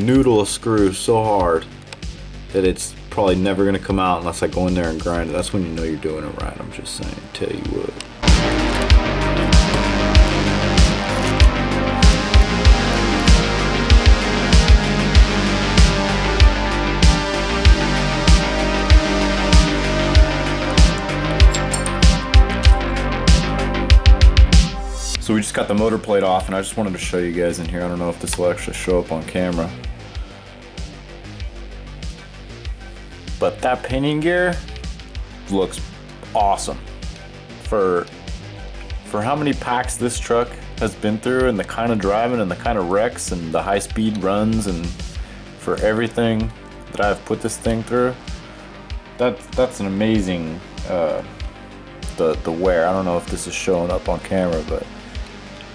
noodle a screw so hard that it's probably never gonna come out unless I go in there and grind it. That's when you know you're doing it right. I'm just saying, tell you what. So we just got the motor plate off, and I just wanted to show you guys in here. I don't know if this will actually show up on camera. But that pinion gear looks awesome. For how many packs this truck has been through, and the kind of driving and the kind of wrecks and the high speed runs, and for everything that I've put this thing through, that's an amazing the wear. I don't know if this is showing up on camera, but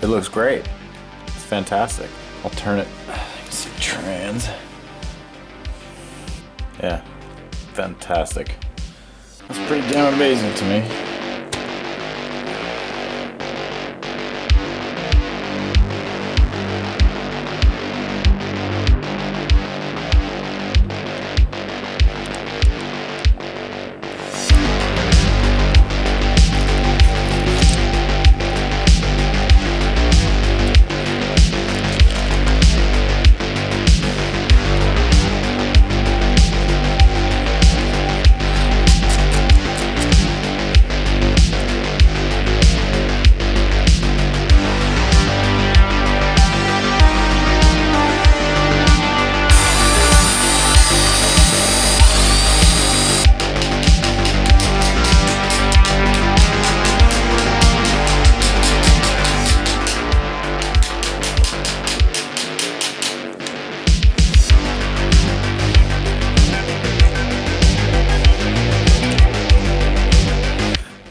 it looks great. It's fantastic. I'll turn it. You can see trans. Yeah, fantastic. That's pretty damn amazing to me.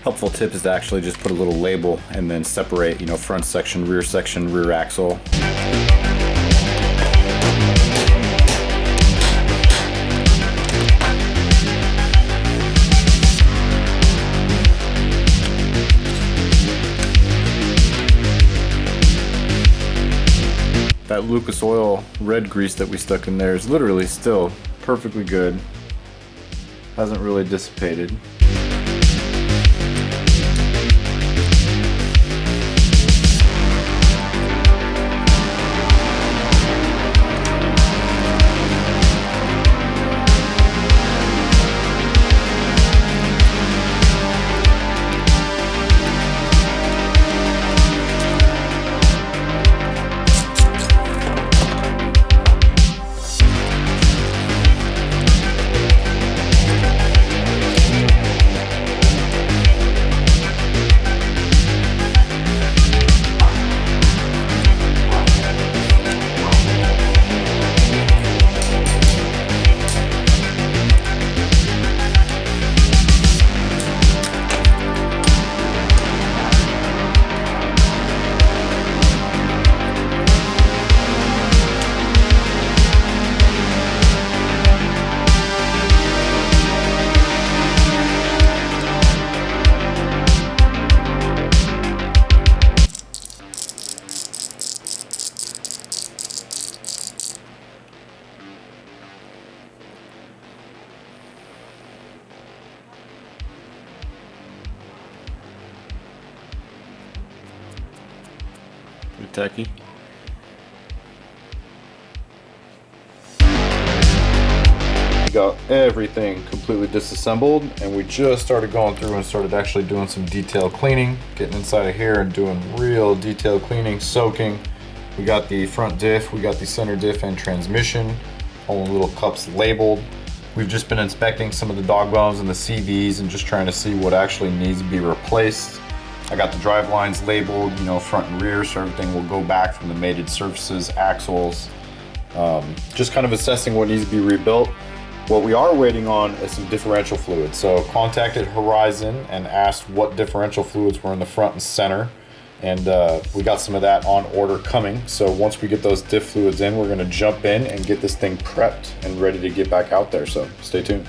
Helpful tip is to actually just put a little label and then separate, you know, front section, rear axle. That Lucas Oil red grease that we stuck in there is literally still perfectly good. Hasn't really dissipated. Pretty tacky. We got everything completely disassembled, and we just started going through and started actually doing some detail cleaning, getting inside of here and doing real detail cleaning, soaking. We got the front diff, we got the center diff and transmission, all the little cups labeled. We've just been inspecting some of the dog bones and the CVs and just trying to see what actually needs to be replaced. I got the drive lines labeled, you know, front and rear, so everything will go back from the mated surfaces, axles. Just kind of assessing what needs to be rebuilt. What we are waiting on is some differential fluids. So contacted Horizon and asked what differential fluids were in the front and center. And we got some of that on order coming. So once we get those diff fluids in, we're gonna jump in and get this thing prepped and ready to get back out there. So stay tuned.